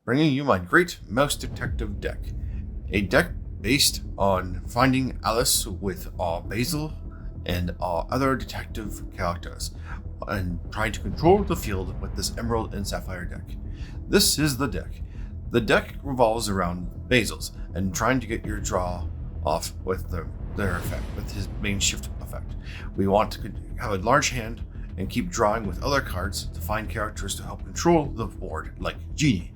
bringing you my great mouse detective deck. A deck based on finding Alice with Basil and other detective characters and trying to control the field with this Emerald and Sapphire deck. This is the deck. The deck revolves around Basil's and trying to get your draw off with their effect, with his main shift effect. We want to have a large hand and keep drawing with other cards to find characters to help control the board, like Genie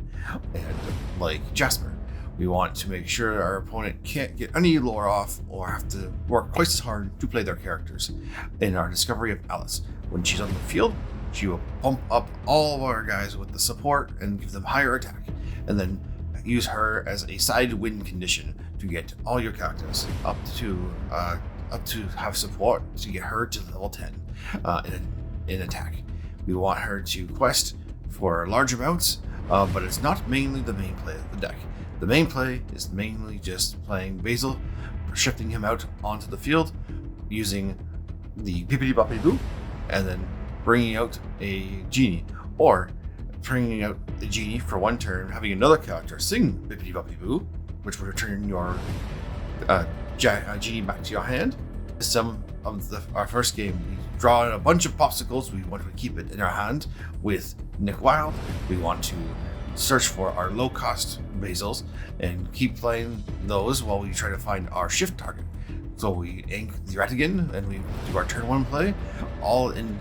and like Jasper. We want to make sure our opponent can't get any lore off or have to work twice as hard to play their characters. In our discovery of Alice, when she's on the field, she will pump up all of our guys with the support and give them higher attack, and then use her as a side win condition to get all your characters up to have support to get her to level 10 in attack. We want her to quest for large amounts, but it's not mainly the main play of the deck. The main play is mainly just playing Basil, shifting him out onto the field, using the Bippity Boppity Boo, and then bringing out a Genie, or bringing out the Genie for one turn, having another character sing Bippity Boppity Boo, which will return your Genie back to your hand. Some of our first game, we draw a bunch of popsicles. We want to keep it in our hand with Nick Wild. We want to search for our low-cost Basils and keep playing those while we try to find our shift target. So we ink the Ratigan and we do our turn one play, all in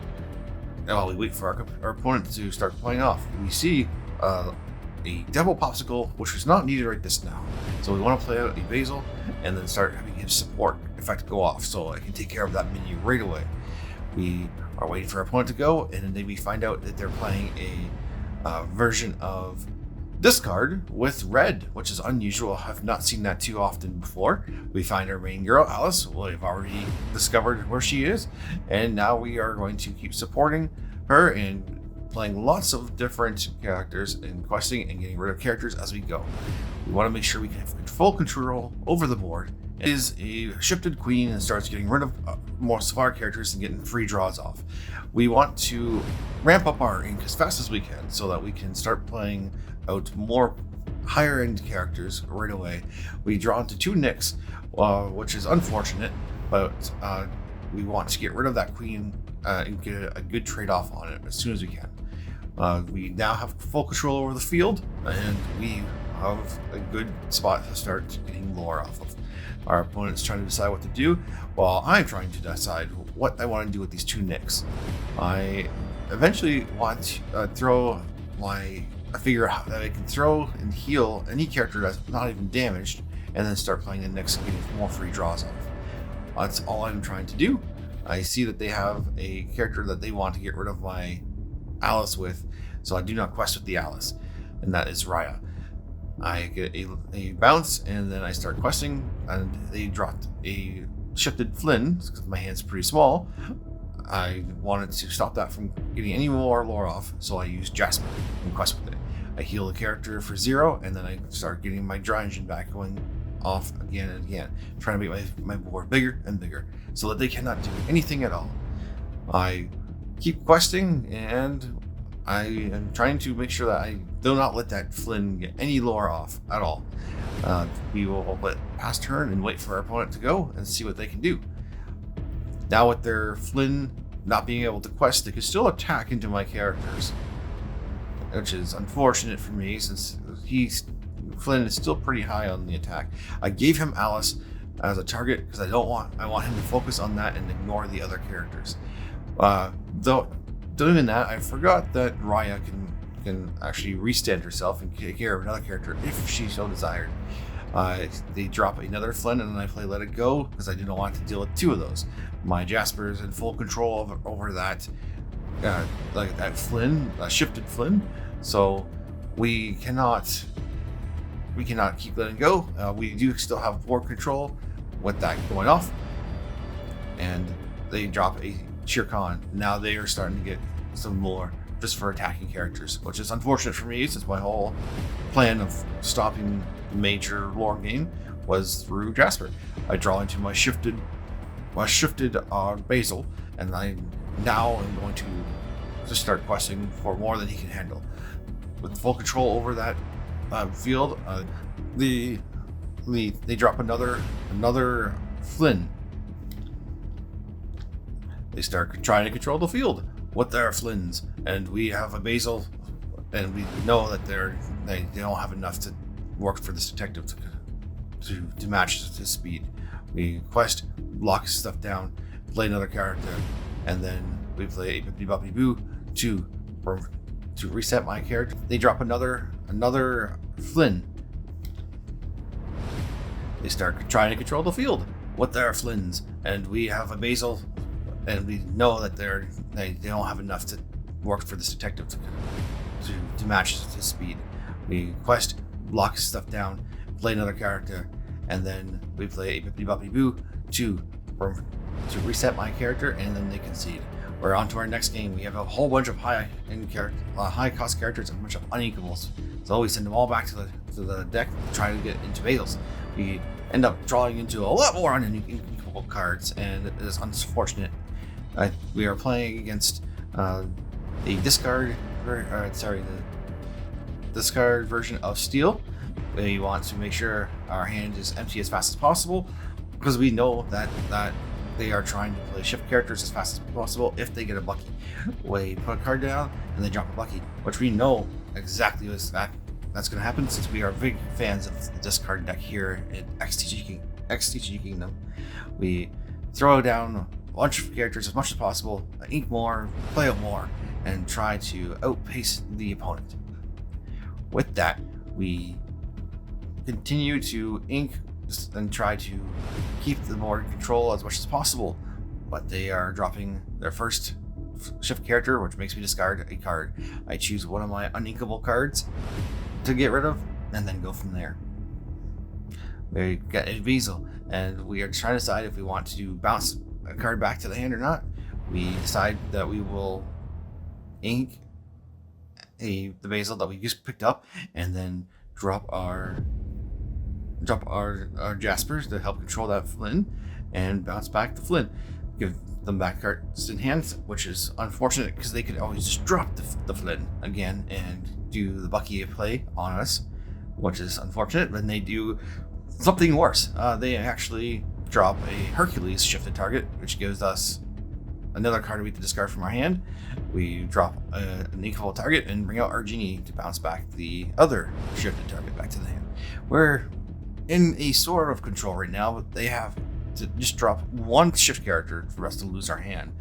while we wait for our opponent to start playing off. We see a double popsicle, which was not needed right this now. So we want to play out a Basil and then start having his support effect go off so I can take care of that menu right away. We are waiting for our opponent to go, and then we find out that they're playing a version of discard with red, which is unusual. I have not seen that too often before. We find our main girl, Alice. We've already discovered where she is, and now we are going to keep supporting her and playing lots of different characters and questing and getting rid of characters as we go. We want to make sure we can have full control over the board. It is a shifted queen and starts getting rid of most of our characters and getting free draws off. We want to ramp up our ink as fast as we can so that we can start playing out more higher end characters right away. We draw into 2 Nicks, which is unfortunate, but we want to get rid of that queen and get a good trade off on it as soon as we can. We now have full control over the field, and we have a good spot to start getting lore off of. Our opponent's trying to decide what to do, while I'm trying to decide what I want to do with these 2 Nicks. I eventually want to throw I figure out that I can throw and heal any character that's not even damaged, and then start playing the Nicks and getting more free draws off. That's all I'm trying to do. I see that they have a character that they want to get rid of my Alice with, so I do not quest with the Alice, and that is Raya. I get a bounce, and then I start questing, and they dropped a shifted Flynn because my hand's pretty small. I wanted to stop that from getting any more lore off, so I use Jasper and quest with it. I heal the character for 0, and then I start getting my draw engine back going off again and again, trying to make my board bigger and bigger so that they cannot do anything at all. I keep questing, and I am trying to make sure that I do not let that Flynn get any lore off at all. We will let pass turn and wait for our opponent to go and see what they can do. Now with their Flynn not being able to quest, they can still attack into my characters, which is unfortunate for me since Flynn is still pretty high on the attack. I gave him Alice as a target because I want him to focus on that and ignore the other characters. Though doing that, I forgot that Raya can actually restand herself and take care of another character if she so desired. They drop another Flynn, and then I play Let It Go because I do not want to deal with 2 of those. My Jasper is in full control over that, like that Flynn, shifted Flynn. So we cannot keep letting go. We do still have board control with that going off, and they drop a Shere Khan. Now they are starting to get some more just for attacking characters, which is unfortunate for me since my whole plan of stopping the major lore game was through Jasper. I draw into my shifted Basil, and I now am going to just start questing for more than he can handle. With full control over that field. They drop another Flynn. They start trying to control the field with their Flynns, and we have a Basil, and we know that they don't have enough to work for this detective to match his speed. We quest, lock stuff down, play another character, and then we play Bippity Boppity Boo to reset my character. They drop another Flynn. They start trying to control the field with their Flynns, and we have a Basil, and we know that they don't have enough to work for this detective to match his speed. We quest, lock stuff down, play another character, and then we play Bippity Boppity Boo to reset my character, and then they concede. We're on to our next game. We have a whole bunch of high cost characters and a bunch of unequals. So we send them all back to the deck to try to get into Basils. We end up drawing into a lot more unequal cards, and it is unfortunate. We are playing against the discard version of Steel. We want to make sure our hand is empty as fast as possible, because we know that they are trying to play shift characters as fast as possible if they get a Bucky. We put a card down and they drop a Bucky, which we know exactly that's going to happen, since we are big fans of the discard deck here in XTG Kingdom. We throw down a bunch of characters as much as possible, ink more, play out more, and try to outpace the opponent. With that, we continue to ink and try to keep the board control as much as possible, but they are dropping their first shift character, which makes me discard a card. I choose one of my uninkable cards to get rid of, and then go from there. We get a Basil, and we are trying to decide if we want to bounce a card back to the hand or not. We decide that we will ink the Basil that we just picked up, and then drop our Jaspers to help control that Flynn, and bounce back the Flynn. Give them back cards in hand, which is unfortunate because they could always just drop the Flynn again and do the Bucky play on us, which is unfortunate. But they do something worse. They actually drop a Hercules shifted target, which gives us another card we can discard from our hand. We drop an equal target and bring out our Genie to bounce back the other shifted target back to the hand. We're in a sort of control right now, but they have to just drop one shift character for us to lose our hand,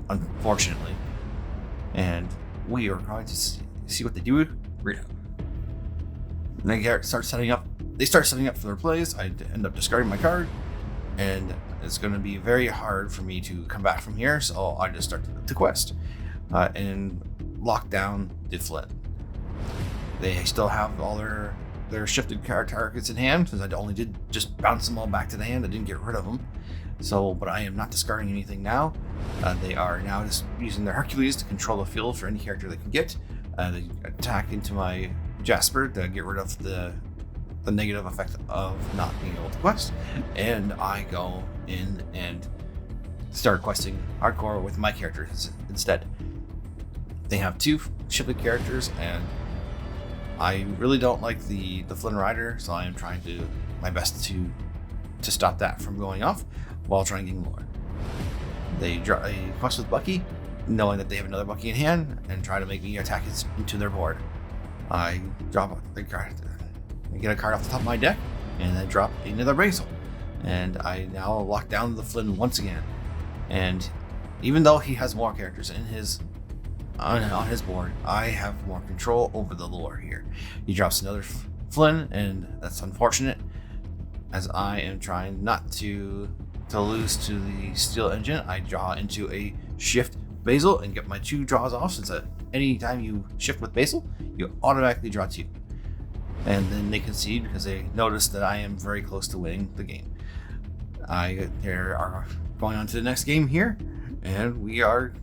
unfortunately. And we are going to see what they do. Read out. They start setting up for their plays. I end up discarding my card, and it's going to be very hard for me to come back from here, so I just start the quest and lock down the Flint. They still have all their shifted card targets in hand, since I only did just bounce them all back to the hand. I didn't get rid of them. So, but I am not discarding anything now. They are now just using their Hercules to control the field for any character they can get. They attack into my Jasper to get rid of the negative effect of not being able to quest, and I go in and start questing hardcore with my characters instead. They have two shifted characters, and I really don't like the Flynn Rider, so I am trying my best to stop that from going off while trying to gain lore. They quest with Bucky, knowing that they have another Bucky in hand, and try to make me attack it into their board. I drop a card, I get a card off the top of my deck, and then drop another Basil. And I now lock down the Flynn once again. And even though he has more characters in on his board, I have more control over the lore here. He drops another Flynn, and that's unfortunate, as I am trying not to lose to the Steel Engine. I draw into a shift Basil and get my 2 draws off, since any time you shift with Basil, you automatically draw 2. And then they concede because they notice that I am very close to winning the game. They are going on to the next game here, and we are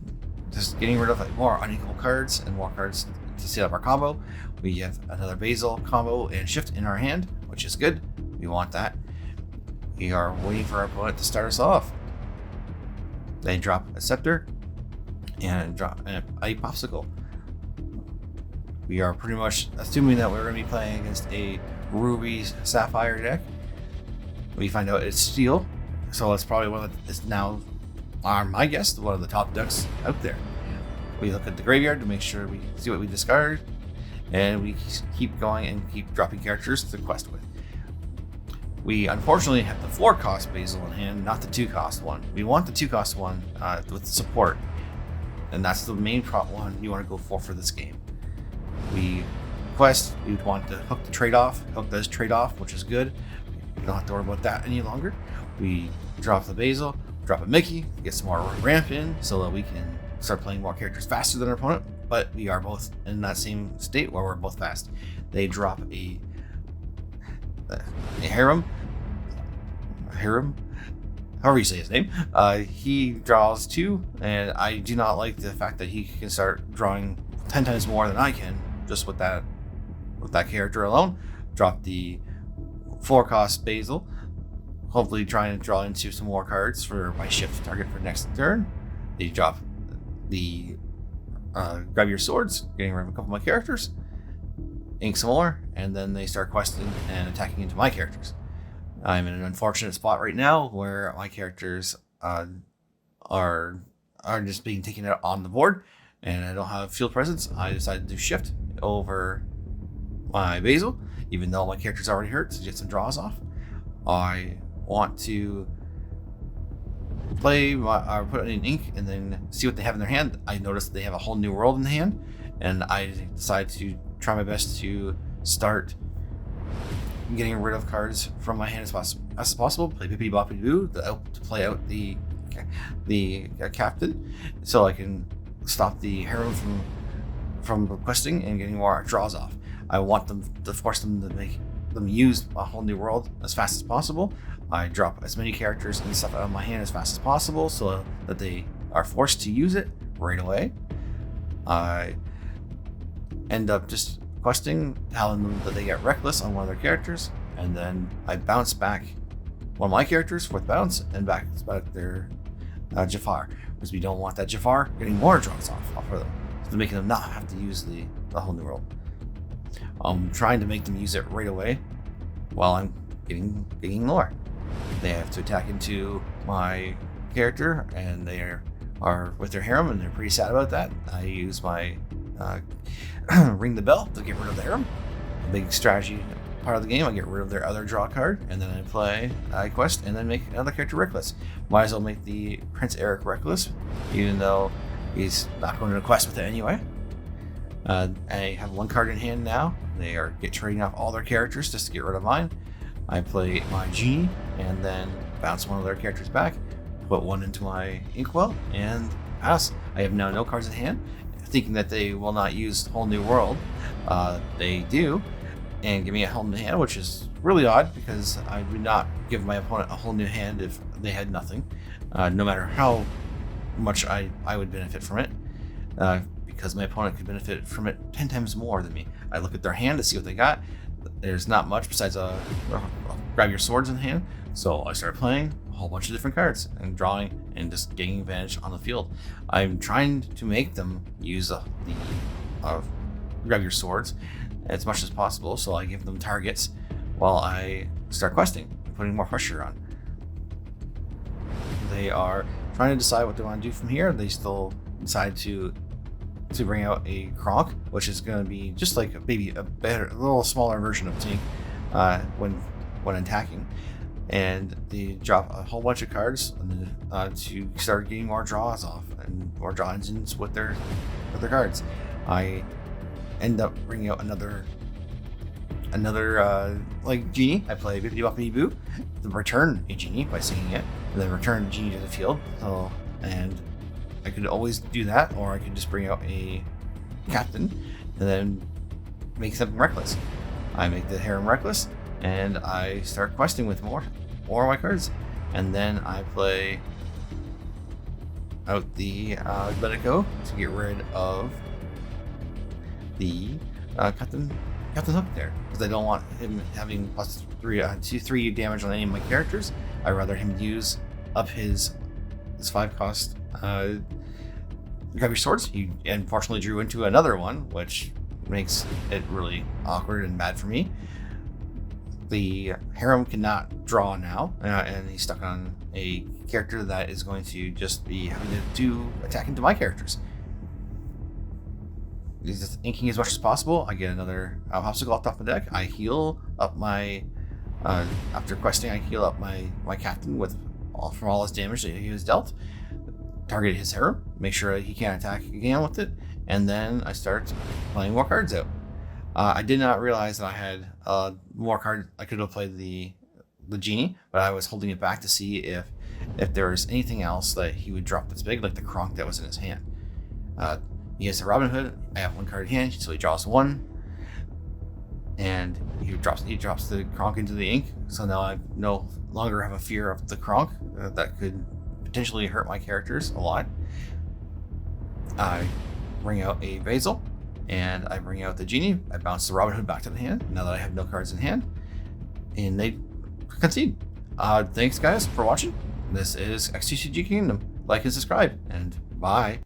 just getting rid of more unequal cards and more cards to set up our combo. We have another Basil combo and shift in our hand, which is good. We want that. We are waiting for our opponent to start us off. They drop a Scepter and drop a Popsicle. we are pretty much assuming that we're going to be playing against a Ruby Sapphire deck. We find out it's Steel, so it's probably one of it's now, my guess, one of the top decks out there. We look at the graveyard to make sure we see what we discard, and we keep going and keep dropping characters to quest with. We unfortunately have the 4-cost Basil in hand, not the 2-cost one. We want the 2-cost one with support, and that's the main one you want to go for this game. We quest, we would want to hook the trade-off. Hook does trade-off, which is good. We don't have to worry about that any longer. We drop the Basil, drop a Mickey, get some more ramp in so that we can start playing more characters faster than our opponent, but we are both in that same state where we're both fast. They drop a Harem, however you say his name. He draws 2, and I do not like the fact that he can start drawing 10 times more than I can just with that character alone. Drop the 4-cost Basil, hopefully trying to draw into some more cards for my shift target for next turn. They drop the grab your swords, getting rid of a couple of my characters, ink some more, and then they start questing and attacking into my characters. I'm in an unfortunate spot right now where my characters are just being taken out on the board, and I don't have field presence. I decided to shift over my Basil, even though my character's already hurt, to get some draws off. I want to play put in ink and then see what they have in their hand. I noticed they have a whole new world in the hand, and I decided to try my best to start getting rid of cards from my hand as possible. Play Bippity Boppity Boo to play out the captain, so I can stop the Harem from requesting and getting more draws off. I want them to force them to make them use a whole new world as fast as possible. I drop as many characters and stuff out of my hand as fast as possible so that they are forced to use it right away. I end up just questing, telling them that they get reckless on one of their characters, and then I bounce back one of my characters, 4th bounce, and back their Jafar, because we don't want that Jafar getting more draws off of them, so making them not have to use the whole new world. I'm trying to make them use it right away while I'm getting lore. They have to attack into my character, and they are with their harem, and they're pretty sad about that. I use my ring the bell to get rid of the harem. A big strategy part of the game. I get rid of their other draw card, and then I quest, and then make another character reckless. Might as well make the Prince Eric reckless, even though he's not going to quest with it anyway. I have 1 card in hand now. They are trading off all their characters just to get rid of mine. I play my Genie and then bounce one of their characters back, put 1 into my Inkwell, and pass. I have now no cards in hand, thinking that they will not use Whole New World. They do, and give me a whole new hand, which is really odd because I would not give my opponent a whole new hand if they had nothing, no matter how much I would benefit from it. Because my opponent could benefit from it 10 times more than me. I look at their hand to see what they got. There's not much besides grab your swords in hand. So I start playing a whole bunch of different cards and drawing and just gaining advantage on the field. I'm trying to make them use the grab your swords as much as possible. So I give them targets while I start questing, putting more pressure on. They are trying to decide what they want to do from here. They still decide to bring out a Kronk, which is going to be just like a little smaller version of Tink when attacking, and they drop a whole bunch of cards to start getting more draws off and more draw engines with their cards. I end up bringing out another like Genie. I play Bippity Boppity Boo to return a Genie by singing it, and then return Genie to the field. And I could always do that, or I could just bring out a captain and then make something reckless. I make the harem reckless, and I start questing with more of my cards. And then I play out the Let It Go to get rid of the Captain Hook there, because I don't want him having +3 damage on any of my characters. I'd rather him use up his 5-cost grab your swords. He unfortunately drew into another one, which makes it really awkward and bad for me. The harem cannot draw now, and he's stuck on a character that is going to just be having to do attack into my characters. He's just inking as much as possible. I get another obstacle off the top of the deck. I heal up my after questing. I heal up my captain from all his damage that he was dealt. Target his harem, make sure he can't attack again with it, and then I start playing more cards out. I did not realize that I had more cards. I could have played the genie, but I was holding it back to see if there was anything else that he would drop that's big, like the Kronk that was in his hand. He has the Robin Hood. I have one card in hand, so he draws one, and he drops the Kronk into the ink. So now I no longer have a fear of the Kronk that could potentially hurt my characters a lot. I bring out a Basil, and I bring out the genie. I bounce the Robin Hood back to the hand now that I have no cards in hand, and they concede. Thanks guys for watching. This is XTCG Kingdom. Like and subscribe, and bye.